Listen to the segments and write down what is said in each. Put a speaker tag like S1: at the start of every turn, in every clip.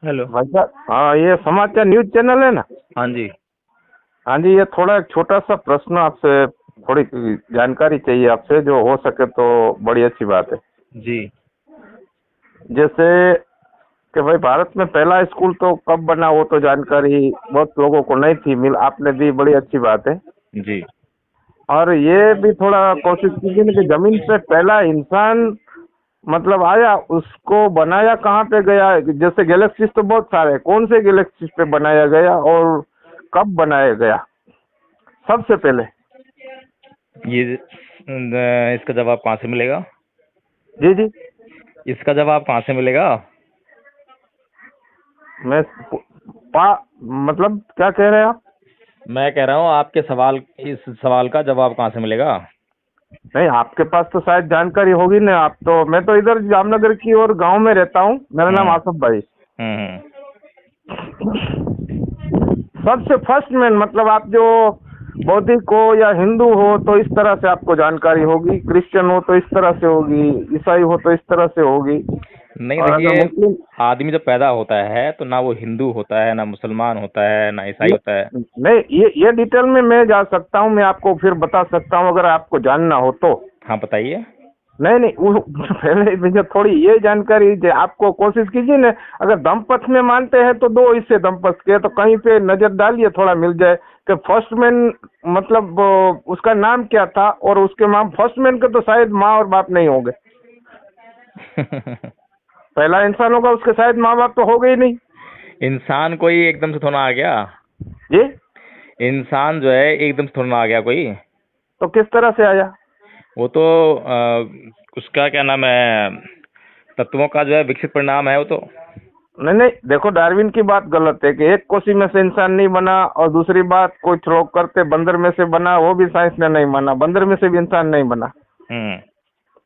S1: Hello.
S2: भाई साहब, हाँ, ये समाचार न्यूज चैनल है ना?
S1: हाँ जी।
S2: हाँ जी, ये थोड़ा एक छोटा सा प्रश्न आपसे, थोड़ी जानकारी चाहिए आपसे, जो हो सके तो बड़ी अच्छी बात है।
S1: जी।
S2: जैसे कि भाई, भारत में पहला स्कूल तो कब बना वो तो जानकारी बहुत लोगों को नहीं थी, मिल आपने दी, बड़ी अच्छी बात है।
S1: जी।
S2: और ये भी थोड़ा कोशिश कीजिए ना कि जमीन पे पहला इंसान मतलब आया, उसको बनाया कहाँ पे गया। जैसे गैलेक्सीज तो बहुत सारे हैं, कौन से गैलेक्सीज पे बनाया गया और कब बनाया गया सबसे पहले?
S1: इसका जवाब कहाँ से मिलेगा?
S2: जी जी।
S1: इसका जवाब कहाँ से मिलेगा?
S2: मैं पा मतलब क्या कह रहे हैं आप?
S1: मैं कह रहा हूँ आपके सवाल, इस सवाल का जवाब कहाँ से मिलेगा?
S2: नहीं, आपके पास तो शायद जानकारी होगी ना। आप तो, मैं तो इधर जामनगर की और गांव में रहता हूँ। मेरा नाम
S1: हम्म।
S2: आसफ भाई।
S1: हम्म।
S2: सबसे फर्स्ट में मतलब आप जो बौद्धिक हो या हिंदू हो तो इस तरह से आपको जानकारी होगी, क्रिश्चियन हो तो इस तरह से होगी, ईसाई हो तो इस तरह से होगी।
S1: नहीं,
S2: और अगर
S1: देखिए,
S2: मुस्लिम,
S1: आदमी जब पैदा होता है तो ना वो हिंदू होता है, ना मुसलमान होता है, ना ईसाई होता है।
S2: नहीं, ये डिटेल में मैं जा सकता हूँ, मैं आपको फिर बता सकता हूँ अगर आपको जानना हो तो।
S1: हाँ, बताइए।
S2: नहीं नहीं, वो पहले मुझे थोड़ी ये जानकारी आपको कोशिश कीजिए ना। अगर दंपत में मानते हैं तो दो हिस्से दंपत के, तो कहीं पे नजर डालिए, थोड़ा मिल जाए कि फर्स्ट मैन मतलब उसका नाम क्या था, और उसके माँ फर्स्ट मैन के तो शायद माँ और बाप नहीं होंगे। पहला इंसान होगा, उसके शायद माँ बाप तो हो गए ही नहीं।
S1: इंसान कोई एकदम से थोड़ा आ गया।
S2: जी।
S1: इंसान जो है एकदम से थोड़ा ना आ गया कोई।
S2: तो किस तरह से आया?
S1: वो तो उसका क्या नाम है, तत्वों का जो है विकसित परिणाम है वो तो।
S2: नहीं नहीं, देखो, डार्विन की बात गलत है कि एक कोशी में से इंसान नहीं बना, और दूसरी बात कोई थ्रो करते बंदर में से बना, वो भी साइंस ने नहीं माना, बंदर में से भी इंसान नहीं बना।
S1: हम्म।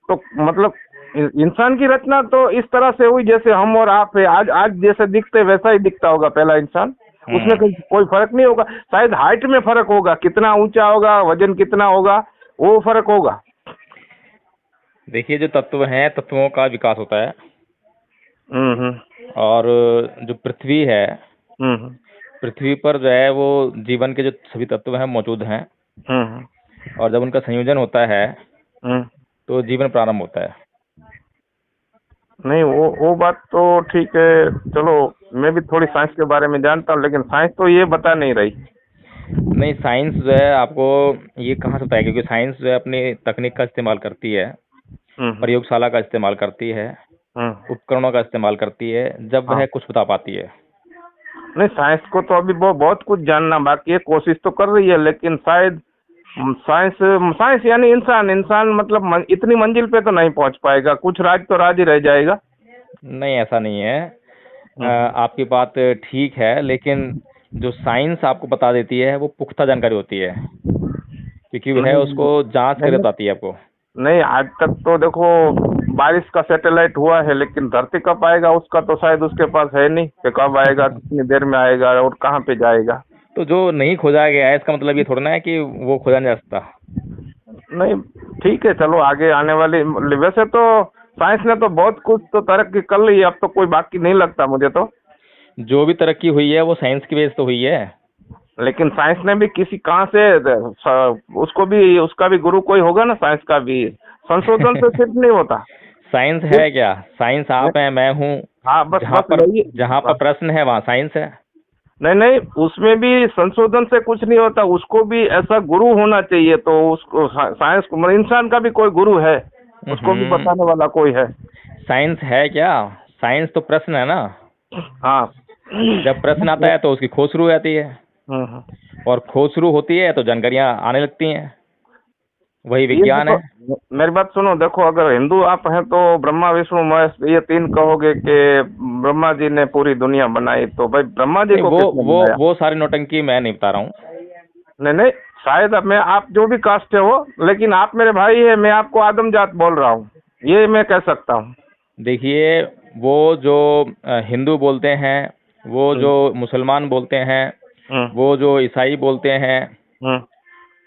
S2: तो मतलब इंसान की रचना तो इस तरह से हुई जैसे हम और आप है, आज आज जैसे दिखते वैसा ही दिखता होगा पहला इंसान। उसमें
S1: हम्म।
S2: कोई फर्क नहीं होगा। शायद हाइट में फर्क होगा, कितना ऊंचा होगा, वजन कितना होगा, वो फर्क होगा।
S1: देखिए, जो तत्व हैं, तत्वों का विकास होता है।
S2: हम्म।
S1: और जो पृथ्वी है,
S2: हम्म।
S1: पृथ्वी पर जो है वो जीवन के जो सभी तत्व हैं मौजूद हैं।
S2: हम्म।
S1: और जब उनका संयोजन होता है
S2: हम्म।
S1: तो जीवन प्रारंभ होता है।
S2: नहीं, वो बात तो ठीक है। चलो, मैं भी थोड़ी साइंस के बारे में जानता हूँ, लेकिन साइंस तो ये बता नहीं रही।
S1: नहीं, साइंस जो है आपको ये कहाँ से बताया, क्योंकि साइंस जो है अपनी तकनीक का इस्तेमाल करती है,
S2: हम्म।
S1: प्रयोगशाला का इस्तेमाल करती है,
S2: हम्म।
S1: उपकरणों का इस्तेमाल करती है, जब
S2: हाँ।
S1: वह कुछ बता पाती है।
S2: नहीं, साइंस को तो अभी बहुत कुछ जानना बाकी है, कोशिश तो कर रही है, लेकिन शायद साइंस साइंस यानी इंसान इंसान मतलब इतनी मंजिल पे तो नहीं पहुंच पाएगा, कुछ राज तो राज ही रह जाएगा।
S1: नहीं, ऐसा नहीं है।
S2: हम्म।
S1: आपकी बात ठीक है, लेकिन जो साइंस आपको बता देती है वो पुख्ता जानकारी होती है, क्योंकि वह
S2: नहीं
S1: उसको जांच
S2: नहीं
S1: कर
S2: नहीं
S1: बताती है आपको।
S2: नहीं, आज तक तो देखो बारिश का सैटेलाइट हुआ है, लेकिन धरती कब आएगा उसका तो शायद उसके पास है नहीं कि कब आएगा, कितनी देर में आएगा और कहाँ पे जाएगा।
S1: तो जो नहीं खोजा गया है इसका मतलब ये थोड़ा ना है कि वो खोजा नहीं जा सकता।
S2: नहीं, ठीक है, चलो आगे आने वाली, वैसे तो साइंस ने तो बहुत कुछ तो तरक्की कर ली है, अब तो कोई बाकी नहीं लगता मुझे तो।
S1: जो भी तरक्की हुई है वो साइंस की वजह से तो हुई है।
S2: लेकिन साइंस ने भी किसी कहाँ से उसको भी, उसका भी गुरु कोई होगा ना, साइंस का भी संशोधन से सिर्फ नहीं होता।
S1: साइंस
S2: सिर्फ
S1: है क्या? साइंस आप हैं, मैं हूँ।
S2: हाँ, बस
S1: जहाँ
S2: बस
S1: पर
S2: यही।
S1: जहाँ पर प्रश्न है वहाँ साइंस है।
S2: नहीं नहीं, उसमें भी संशोधन से कुछ नहीं होता, उसको भी ऐसा गुरु होना चाहिए, तो उसको साइंस को मतलब इंसान का भी कोई गुरु है, उसको भी
S1: हम्म।
S2: बताने वाला कोई है।
S1: साइंस है क्या? साइंस तो प्रश्न है ना।
S2: हाँ।
S1: जब प्रश्न आता है तो उसकी खोज शुरू हो जाती है,
S2: हम्म।
S1: और खोज शुरू होती है तो जानकारियाँ आने लगती हैं। वही
S2: ये
S1: विज्ञान
S2: देखो,
S1: है।
S2: मेरी बात सुनो, देखो, अगर हिंदू आप हैं तो ब्रह्मा विष्णु महेश ये तीन कहोगे कि ब्रह्मा जी ने पूरी दुनिया बनाई, तो भाई ब्रह्मा जी
S1: नहीं,
S2: को
S1: वो
S2: किसने
S1: वो
S2: बनाया?
S1: वो सारी नौटंकी मैं नहीं बता रहा हूँ।
S2: नहीं नहीं, शायद अब मैं, आप जो भी कास्ट है हो, लेकिन आप मेरे भाई है, मैं आपको आदम जात बोल रहा हूँ, ये मैं कह सकता हूँ।
S1: देखिए, वो जो हिंदू बोलते हैं, वो
S2: हम्म।
S1: जो मुसलमान बोलते हैं,
S2: हम्म।
S1: वो जो ईसाई बोलते हैं,
S2: हम्म।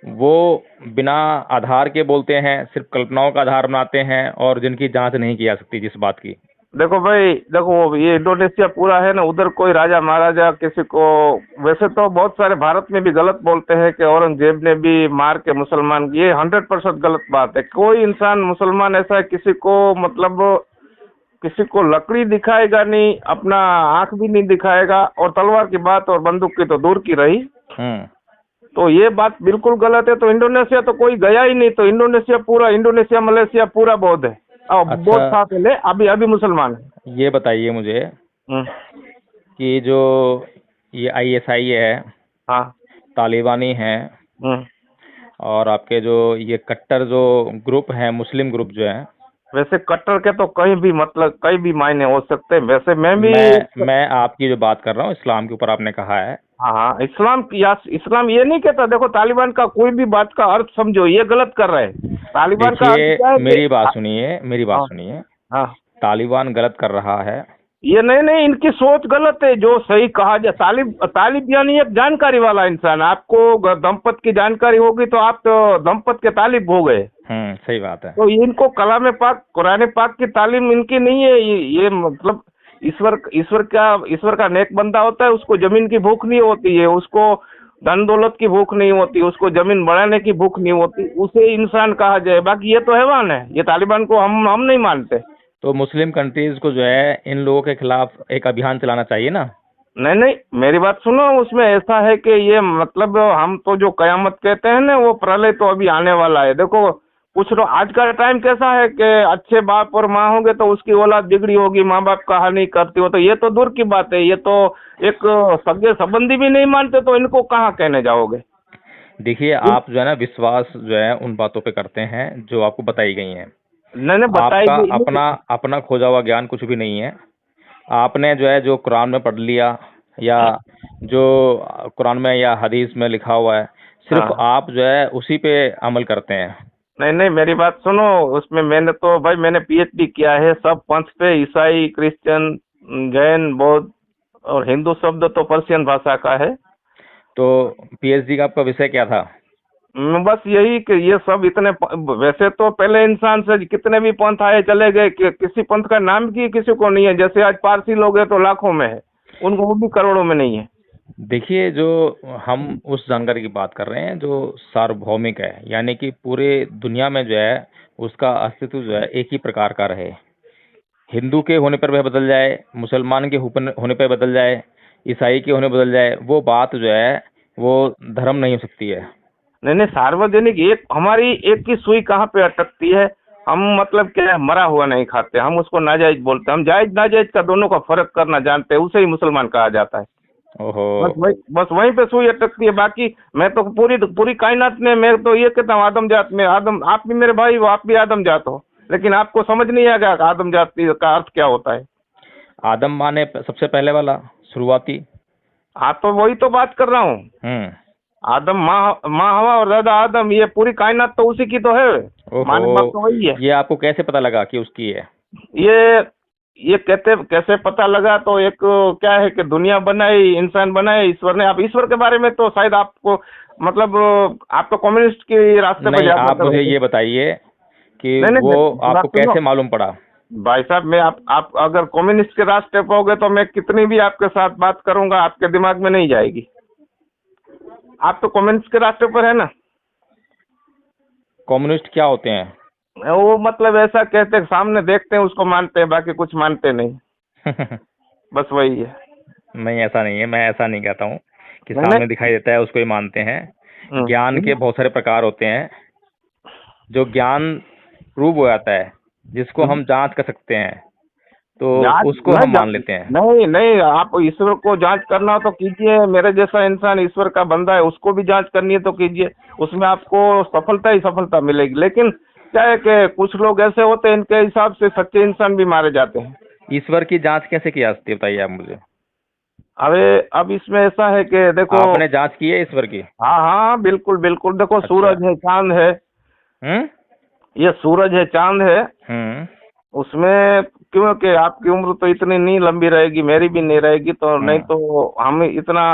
S1: वो बिना आधार के बोलते हैं, सिर्फ कल्पनाओं का आधार बनाते हैं, और जिनकी जांच नहीं की जा सकती जिस बात की।
S2: देखो भाई, देखो ये इंडोनेशिया पूरा है ना, उधर कोई राजा महाराजा किसी को, वैसे तो बहुत सारे भारत में भी गलत बोलते हैं कि औरंगजेब ने भी मार के मुसलमान, ये 100% गलत बात है। कोई इंसान मुसलमान ऐसा है किसी को, मतलब किसी को लकड़ी दिखाएगा नहीं, अपना आंख भी नहीं दिखाएगा, और तलवार की बात और बंदूक की तो दूर की रही।
S1: हम्म।
S2: तो ये बात बिल्कुल गलत है। तो इंडोनेशिया तो कोई गया ही नहीं, तो इंडोनेशिया पूरा, इंडोनेशिया मलेशिया पूरा बौद्ध है, और
S1: अच्छा,
S2: बौद्ध था पहले, अभी अभी मुसलमान है।
S1: ये बताइए मुझे
S2: हम्म।
S1: कि जो ये आईएसआई है,
S2: हाँ।
S1: तालिबानी है,
S2: हम्म।
S1: और आपके जो ये कट्टर जो ग्रुप हैं, मुस्लिम ग्रुप जो हैं,
S2: वैसे कट्टर के तो कहीं भी, मतलब कई भी मायने हो सकते हैं। वैसे मैं भी,
S1: मैं आपकी जो बात कर रहा हूँ इस्लाम के ऊपर आपने कहा है।
S2: हाँ हाँ, इस्लाम या इस्लाम ये नहीं कहता। देखो तालिबान का कोई भी बात का अर्थ समझो, ये गलत कर रहे हैं। तालिबान का अर्थ
S1: देखिए,
S2: क्या है कि,
S1: मेरी बात सुनिए, मेरी बात
S2: हाँ
S1: सुनिए।
S2: हाँ,
S1: तालिबान गलत कर रहा है।
S2: ये नहीं नहीं, इनकी सोच गलत है। जो सही कहा जाए, तालिब यानी एक जानकारी वाला इंसान। आपको दंपत की जानकारी होगी तो आप तो दंपत के तालिब हो गए।
S1: सही बात है।
S2: तो इनको कलाम पाक, कुरान पाक की तालीम इनकी नहीं है। ये मतलब ईश्वर का नेक बंदा होता है, उसको जमीन की भूख नहीं होती है, उसको धन दौलत की भूख नहीं होती, उसको जमीन बढ़ाने की भूख नहीं होती, उसे इंसान कहा जाए। बाकी ये तो हैवान है। ये तालिबान को हम नहीं मानते।
S1: तो मुस्लिम कंट्रीज को जो है इन लोगों के खिलाफ एक अभियान चलाना चाहिए ना।
S2: नहीं नहीं, मेरी बात सुनो। उसमें ऐसा है कि ये मतलब हम तो जो कयामत कहते हैं ना, वो प्रलय तो अभी आने वाला है। देखो कुछ लोग, आज का टाइम कैसा है कि अच्छे बाप और माँ होंगे तो उसकी औलाद बिगड़ी होगी, माँ बाप का हानि करती हो, तो ये तो दूर की बात है। ये तो एक सगे संबंधी भी नहीं मानते, तो इनको कहाँ कहने जाओगे।
S1: देखिए, आप जो है ना विश्वास जो है उन बातों पे करते हैं जो आपको बताई गई हैं।
S2: मैंने बताई
S1: आपका
S2: भी।
S1: अपना अपना खोजा हुआ ज्ञान कुछ भी नहीं है। आपने जो है जो कुरान में पढ़ लिया, या जो कुरान में या हदीस में लिखा हुआ है, सिर्फ
S2: हाँ,
S1: आप जो है उसी पे अमल करते हैं।
S2: नहीं नहीं, मेरी बात सुनो। उसमें मैंने तो भाई, मैंने पीएचडी किया है सब पंथ पे, ईसाई, क्रिश्चियन, जैन, बौद्ध और हिंदू शब्द तो पर्शियन भाषा का है।
S1: तो पीएचडी का आपका विषय क्या था?
S2: बस यही कि ये सब इतने वैसे तो पहले इंसान से कितने भी पंथ आए चले गए, कि किसी पंथ का नाम की किसी को नहीं है। जैसे आज पारसी लोग हैं तो लाखों में है, उनको वो भी करोड़ों में नहीं है।
S1: देखिए, जो हम उस जानकारी की बात कर रहे हैं जो सार्वभौमिक है, यानी कि पूरे दुनिया में जो है उसका अस्तित्व जो है एक ही प्रकार का रहे। हिंदू के होने पर वह बदल जाए, मुसलमान के होने पर बदल जाए, ईसाई के होने पर बदल जाए, वो बात जो है वो धर्म नहीं हो सकती है।
S2: नहीं नहीं, सार्वजनिक एक हमारी एक की सुई कहाँ पे अटकती है। हम मतलब क्या है, मरा हुआ नहीं खाते, हम उसको नाजायज बोलते हैं। हम जायज नाजायज का दोनों का फर्क करना जानते हैं, उसे ही मुसलमान कहा जाता है।
S1: ओहो।
S2: बस वहीं पे सुई अटकती है। बाकी मैं तो पूरी पूरी कायनात में, मैं तो ये कहता हूँ, आदम जात में आदम, आप भी मेरे भाई हो, आप भी आदम जात हो। लेकिन आपको समझ नहीं आएगा कि आदम जाति का अर्थ क्या होता है।
S1: आदम माने सबसे पहले वाला, शुरुआती।
S2: हाँ, तो वही तो बात कर रहा हूँ।
S1: हम्म।
S2: आदम, माँ हवा और दादा आदम, ये पूरी कायनात तो उसी की तो है। माने बाप
S1: ओहो,
S2: तो वही है।
S1: ये आपको कैसे पता लगा कि उसकी है?
S2: ये ये कहते कैसे पता लगा, तो एक क्या है कि दुनिया बनाई, इंसान बनाए ईश्वर ने। आप ईश्वर के बारे में तो शायद आपको, मतलब आप तो कम्युनिस्ट के रास्ते पर
S1: नहीं,
S2: ज्यादा
S1: आप मुझे
S2: करोगे।
S1: ये बताइए कि
S2: नहीं नहीं,
S1: वो
S2: मेरी बात
S1: आपको
S2: सुनो
S1: कैसे मालूम पड़ा?
S2: भाई साहब। मैं आप अगर कम्युनिस्ट के रास्ते पर होगे तो मैं कितनी भी आपके साथ बात करूंगा, आपके दिमाग में नहीं जाएगी। आप तो कम्युनिस्ट के रास्ते पर है ना।
S1: कम्युनिस्ट क्या होते हैं?
S2: वो मतलब ऐसा कहते हैं, सामने देखते हैं उसको मानते हैं, बाकी कुछ मानते नहीं। बस वही है।
S1: नहीं, ऐसा नहीं है, मैं ऐसा नहीं कहता हूँ कि
S2: नहीं
S1: सामने
S2: नहीं।
S1: दिखाई देता है उसको ही मानते हैं। ज्ञान के
S2: हम्म।
S1: बहुत सारे प्रकार होते हैं। जो ज्ञान प्रूव हो जाता है, जिसको हम जांच कर सकते हैं, तो
S2: जांच
S1: उसको हम मान लेते हैं।
S2: नहीं नहीं, आप ईश्वर को जांच करना हो तो कीजिए। मेरे जैसा इंसान ईश्वर का बंदा है, उसको भी जांच करनी है तो कीजिए। उसमें आपको सफलता ही सफलता मिलेगी। लेकिन क्या है कि कुछ लोग ऐसे होते हैं, इनके हिसाब से सच्चे इंसान भी मारे जाते हैं।
S1: ईश्वर की जांच कैसे की जाती है, बताइए आप मुझे।
S2: अबे अब इसमें ऐसा है कि देखो,
S1: आपने जांच की है ईश्वर की?
S2: हाँ हाँ, बिल्कुल बिल्कुल। देखो
S1: अच्छा।
S2: सूरज है, चांद है।
S1: हम्म।
S2: ये सूरज है, चांद है।
S1: हम्म।
S2: उसमें क्योंकि आपकी उम्र तो इतनी नहीं लंबी रहेगी, मेरी भी नहीं रहेगी, तो नहीं
S1: हम्म।
S2: तो हम इतना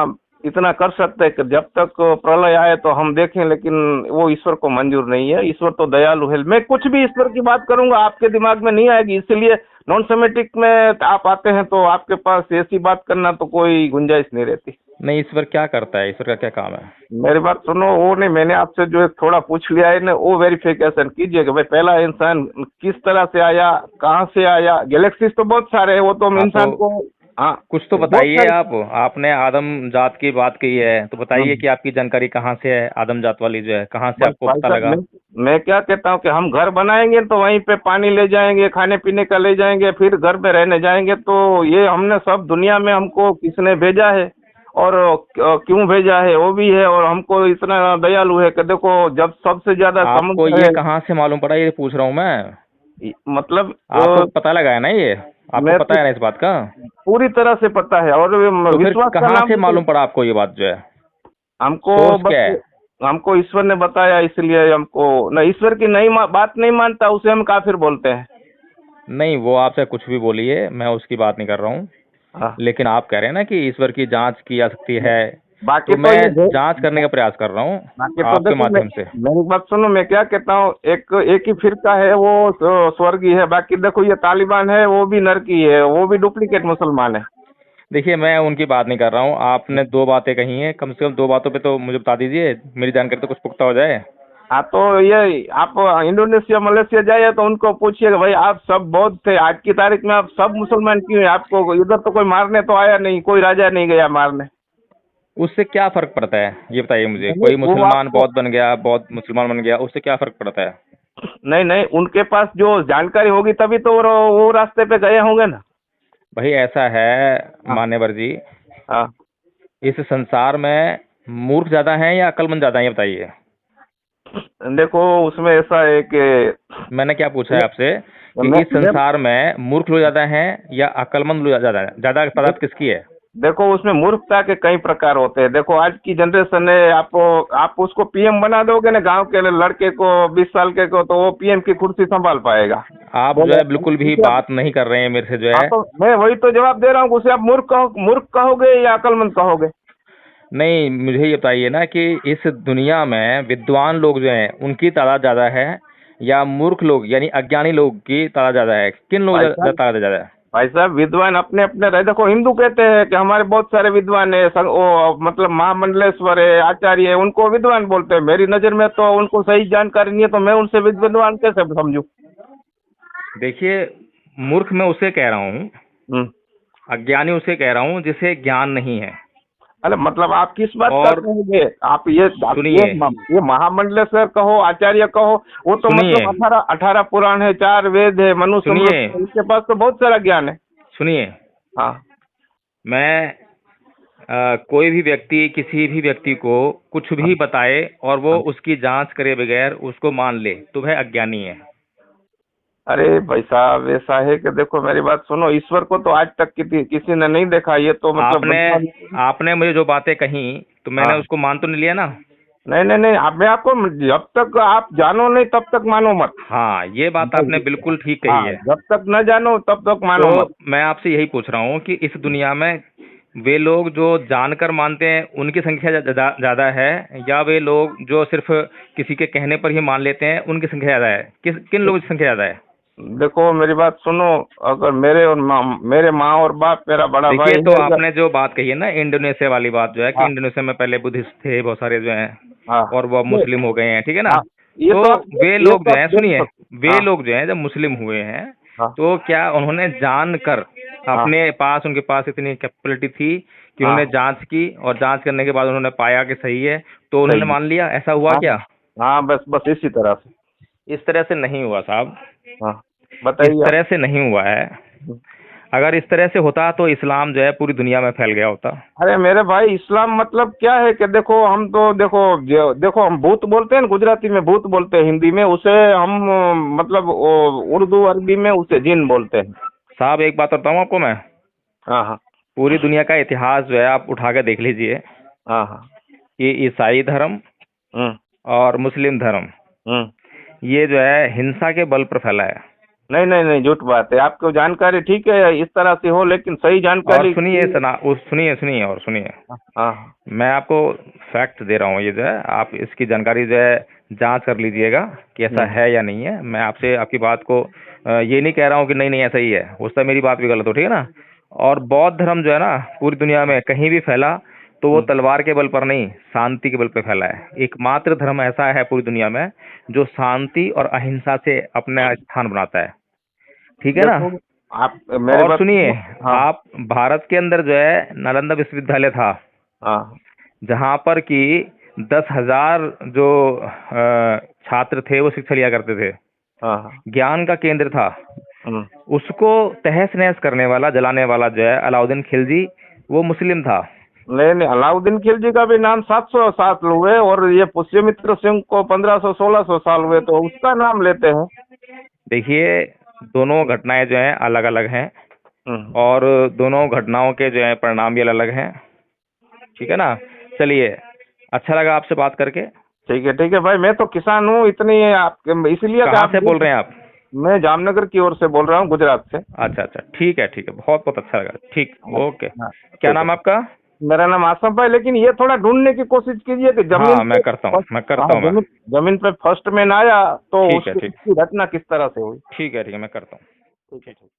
S2: इतना कर सकते हैं कि जब तक प्रलय आए तो हम देखें, लेकिन वो ईश्वर को मंजूर नहीं है। ईश्वर तो दयालु है। मैं कुछ भी ईश्वर की बात करूंगा आपके दिमाग में नहीं आएगी, इसलिए नॉन सेमेटिक में आप आते हैं तो आपके पास ऐसी बात करना तो कोई गुंजाइश नहीं रहती।
S1: नहीं, ईश्वर क्या करता है? ईश्वर का क्या काम है?
S2: मेरी बात सुनो, वो नहीं, मैंने आपसे जो एक थोड़ा पूछ लिया है ना, वो वेरिफिकेशन कीजिए कि भाई पहला इंसान किस तरह से आया, कहाँ से आया। गैलेक्सीज तो बहुत सारे हैं, वो तो हम
S1: हाँ,
S2: इंसान
S1: तो
S2: को, हाँ
S1: कुछ तो
S2: बहुत
S1: बताइए
S2: सारे।
S1: आप। आपने आदम जात की बात की है, तो बताइए
S2: हम्म।
S1: कि आपकी जानकारी कहाँ से है, आदम जात वाली जो है, कहाँ से
S2: बस
S1: आपको
S2: भाई
S1: पता
S2: साहब,
S1: लगा?
S2: मैं क्या कहता हूँ कि हम घर बनाएंगे तो वहीं पे पानी ले जाएंगे, खाने पीने का ले जाएंगे, फिर घर पे रहने जाएंगे। तो ये हमने सब दुनिया में हमको किसने भेजा है और क्यों भेजा है वो भी है, और हमको इतना दयालु है कि देखो जब सबसे ज्यादा
S1: आपको
S2: समुद्र
S1: ये
S2: है,
S1: कहाँ से मालूम पड़ा, ये पूछ रहा हूँ मैं।
S2: मतलब
S1: आपको पता लगा है ना ये? आपको
S2: मैं
S1: पता
S2: तो
S1: है ना इस बात का?
S2: पूरी तरह से पता है, और
S1: तो फिर
S2: विश्वास का
S1: कहाँ
S2: नाम
S1: से
S2: तो
S1: मालूम पड़ा आपको ये बात जो है?
S2: हमको
S1: सोर्स
S2: बस,
S1: क्या है?
S2: हमको ईश्वर ने बताया, इसलिए हमको न, ईश्वर की नहीं बात नहीं मानता उसे हम काफिर बोलते हैं।
S1: नहीं, वो आपसे कुछ भी बोलिए, मैं उसकी बात नहीं कर रहा हूँ।
S2: हाँ।
S1: लेकिन आप कह रहे हैं ना कि ईश्वर की जांच की जा सकती है,
S2: बाकी
S1: तो
S2: तो
S1: मैं
S2: ये
S1: जांच करने का प्रयास कर रहा हूँ
S2: बाकी तो
S1: आपके
S2: देखो,
S1: माध्यम से।
S2: मेरी बात सुनो, मैं क्या कहता हूँ, एक ही फिरका है वो स्वर्गीय है। बाकी देखो ये तालिबान है, वो भी नरकी है, वो भी डुप्लीकेट मुसलमान है।
S1: देखिए, मैं उनकी बात नहीं कर रहा हूँ। आपने दो बातें कही हैं, कम से कम दो बातों पे तो मुझे बता दीजिए, मेरी जानकारी तो कुछ पुख्ता हो जाए।
S2: हाँ, तो ये आप इंडोनेशिया मलेशिया जाइए तो उनको पूछिए कि भाई आप सब बौद्ध थे, आज की तारीख में आप सब मुसलमान क्यों हैं? आपको इधर तो कोई मारने तो आया नहीं, कोई राजा नहीं गया मारने।
S1: उससे क्या फर्क पड़ता है, ये बताइए मुझे।
S2: नहीं
S1: कोई
S2: वो
S1: मुसलमान
S2: आपको,
S1: बौद्ध बन गया, बौद्ध मुसलमान बन गया, उससे क्या फर्क पड़ता है?
S2: नहीं नहीं, उनके पास जो जानकारी होगी तभी तो वो रास्ते पे गए होंगे ना।
S1: भाई ऐसा है
S2: हाँ।
S1: मान्यवर जी,
S2: हाँ।
S1: इस संसार में मूर्ख ज्यादा हैं या अक्लमंद ज्यादा हैं, ये बताइए।
S2: देखो उसमें ऐसा है कि
S1: मैंने क्या पूछा है आपसे कि
S2: मैं,
S1: इस संसार में मूर्ख लोग ज्यादा हैं या अक्लमंद लोग ज्यादा हैं? ज्यादा तादाद किसकी है?
S2: देखो उसमें मूर्खता के कई प्रकार होते हैं। देखो आज की जनरेशन है, आप उसको पीएम बना दोगे ना, गांव के लड़के को 20 साल के को, तो वो पीएम की कुर्सी संभाल पाएगा।
S1: आप जो
S2: बोलो
S1: है बिल्कुल भी
S2: उसे आप,
S1: बात नहीं कर रहे हैं मेरे से जो
S2: हाँ
S1: है।
S2: तो मैं वही तो जवाब दे रहा हूँ, उसे आप मूर्ख कहोगे या अकलमंद कहोगे?
S1: नहीं, मुझे ये बताइए ना कि इस दुनिया में विद्वान लोग जो हैं उनकी तादाद ज्यादा है या मूर्ख लोग यानी अज्ञानी लोग की तादाद ज्यादा है? किन लोग
S2: भाई साहब,
S1: तादाद ज्यादा है?
S2: भाई साहब विद्वान अपने अपने रहे। देखो हिंदू कहते हैं कि हमारे बहुत सारे विद्वान है, वो मतलब महामंडलेश्वर है, आचार्य है, उनको विद्वान बोलते हैं। मेरी नजर में तो उनको सही जानकारी नहीं है, तो मैं उनसे विद्वान कैसे समझूं?
S1: देखिए, मूर्ख मैं उसे कह रहा हूँ,
S2: हम्म।
S1: अज्ञानी उसे कह रहा हूँ जिसे ज्ञान नहीं है।
S2: अरे मतलब आप किस बात का
S1: और
S2: कहोगे? आप
S1: सुनिए,
S2: ये महामंडलेश्वर कहो, आचार्य कहो, वो तो
S1: सुनिए,
S2: मतलब 18 पुराण है, 4 वेद है, मनुष्य
S1: सुनिए,
S2: मृत है, इनके पास तो बहुत सारा ज्ञान है।
S1: सुनिए।
S2: हाँ।
S1: मैं कोई भी व्यक्ति किसी भी व्यक्ति को कुछ
S2: हाँ।
S1: भी बताए और वो
S2: हाँ।
S1: उसकी जांच करे बगैर उसको मान ले तो वह अज्ञानी है।
S2: अरे भाई साहब, ऐसा है कि देखो मेरी बात सुनो, ईश्वर को तो आज तक किसी ने नहीं देखा, ये तो मतलब
S1: आपने
S2: भगवान।
S1: आपने मुझे जो बातें कही तो मैंने
S2: हाँ।
S1: उसको मान तो नहीं लिया ना?
S2: नहीं नहीं नहीं, अब मैं आपको, जब तक आप जानो नहीं तब तक मानो मत।
S1: हाँ, ये बात आपने बिल्कुल ठीक कही
S2: हाँ,
S1: है।
S2: जब तक न जानो तब तक मानो
S1: तो
S2: मत।
S1: मैं आपसे यही पूछ रहा हूँ कि इस दुनिया में वे लोग जो जानकर मानते हैं उनकी संख्या ज्यादा है या वे लोग जो सिर्फ किसी के कहने पर ही मान लेते हैं उनकी संख्या ज्यादा है? किन लोगों की संख्या ज्यादा है?
S2: देखो मेरी बात सुनो, अगर मेरे माँ और बाप, मेरा बड़ा
S1: देखिए,
S2: भाई
S1: तो
S2: है
S1: आपने जो बात कही है ना इंडोनेशिया वाली बात जो है कि
S2: हाँ।
S1: इंडोनेशिया में पहले बुद्धिस्ट थे बहुत सारे जो हैं
S2: हाँ।
S1: और वो अब
S2: ये
S1: मुस्लिम हो गए हैं, ठीक है ना?
S2: हाँ, ये
S1: तो
S2: तो आप
S1: वे
S2: ये
S1: लोग
S2: तो
S1: जो
S2: आप
S1: हैं,
S2: देख
S1: सुनिए,
S2: सकते।
S1: वे
S2: हाँ।
S1: लोग जो हैं जब मुस्लिम हुए हैं
S2: हाँ।
S1: तो क्या उन्होंने जान कर
S2: हाँ।
S1: अपने पास उनके पास इतनी कैपेबिलिटी थी कि
S2: हाँ।
S1: उन्होंने जांच की और जांच करने के बाद उन्होंने पाया कि सही है तो उन्होंने
S2: सही है।
S1: मान लिया? ऐसा हुआ
S2: हाँ।
S1: क्या?
S2: हाँ, बस बस इसी तरह से।
S1: इस तरह से नहीं हुआ साहब,
S2: हाँ,
S1: इस
S2: बताइए आप।
S1: तरह से नहीं हुआ है। अगर इस तरह से होता तो इस्लाम जो है पूरी दुनिया में फैल गया होता।
S2: अरे मेरे भाई, इस्लाम मतलब क्या है कि देखो हम तो देखो देखो हम भूत बोलते हैं ना, गुजराती में भूत बोलते हैं, हिंदी में उसे हम मतलब उर्दू अरबी में उसे जिन बोलते हैं।
S1: साहब एक बात बताऊं आपको मैं,
S2: हाँ। हाँ।
S1: पूरी दुनिया का इतिहास जो है आप उठा के देख लीजिए
S2: हाँ। हाँ।
S1: कि ईसाई धर्म
S2: हम्म।
S1: और मुस्लिम धर्म
S2: हम्म।
S1: ये जो है हिंसा के बल पर फैला है।
S2: नहीं नहीं नहीं, झूठ बात है। आपको जानकारी ठीक है इस तरह से हो, लेकिन सही
S1: और
S2: जानकारी।
S1: सुनिए सुनिए सुनिए और सुनिए,
S2: हाँ।
S1: मैं आपको फैक्ट दे रहा हूँ, ये जो है आप इसकी जानकारी जो है जांच कर लीजिएगा कि ऐसा
S2: हम्म।
S1: है या नहीं है। मैं आपसे आपकी बात को ये नहीं कह रहा हूँ कि नहीं नहीं ऐसा ही है, उससे मेरी बात भी गलत हो, ठीक है ना। और बौद्ध धर्म जो है ना पूरी दुनिया में कहीं भी फैला तो वो
S2: हम्म।
S1: तलवार के बल पर नहीं, शांति के बल पर फैला है। एकमात्र धर्म ऐसा है पूरी दुनिया में जो शांति और अहिंसा से अपना स्थान बनाता है, ठीक है ना।
S2: देखो, आप मेरे
S1: और
S2: बात
S1: सुनिए,
S2: सुनो। हाँ।
S1: आप भारत के अंदर जो है नालंदा विश्वविद्यालय था,
S2: हाँ।
S1: जहां पर कि 10,000 जो छात्र थे वो शिक्षा लिया करते थे,
S2: हाँ। हाँ।
S1: ज्ञान का केंद्र था।
S2: हम्म।
S1: उसको तहस नहस करने वाला, जलाने वाला जो है अलाउद्दीन खिलजी, वो मुस्लिम था।
S2: नहीं नहीं, अलाउद्दीन खिलजी का भी नाम 700 साल हुए, और ये पुष्यमित्र सिंह को 1500-1600 साल हुए, तो उसका नाम लेते हैं।
S1: देखिए, दोनों घटनाएं जो हैं अलग अलग हैं,
S2: हम्म।
S1: और दोनों घटनाओं के जो है परिणाम भी अलग अलग हैं, ठीक है ना। चलिए, अच्छा लगा आपसे बात करके।
S2: ठीक है भाई, मैं तो किसान हूँ, इतनी आप इसलिए कि
S1: कहाँ
S2: आप।
S1: से बोल रहे हैं आप?
S2: मैं जामनगर की ओर से बोल रहा हूँ, गुजरात से।
S1: अच्छा अच्छा, ठीक है ठीक है, बहुत बहुत अच्छा लगा, ठीक, ओके।
S2: हाँ।
S1: क्या
S2: ठीक है।
S1: नाम है आपका?
S2: मेरा नाम आसम भाई, लेकिन ये थोड़ा ढूंढने की कोशिश कीजिए कि जमीन
S1: हाँ,
S2: पे
S1: मैं
S2: हाँ,
S1: करता हूँ मैं।
S2: जमीन पे फर्स्ट मैन आया तो
S1: ठीक है
S2: उसकी
S1: ठीक,
S2: उसकी घटना किस तरह से हुई।
S1: ठीक है, मैं करता हूँ।
S2: ठीक है।
S1: ठीक।
S2: ठीक।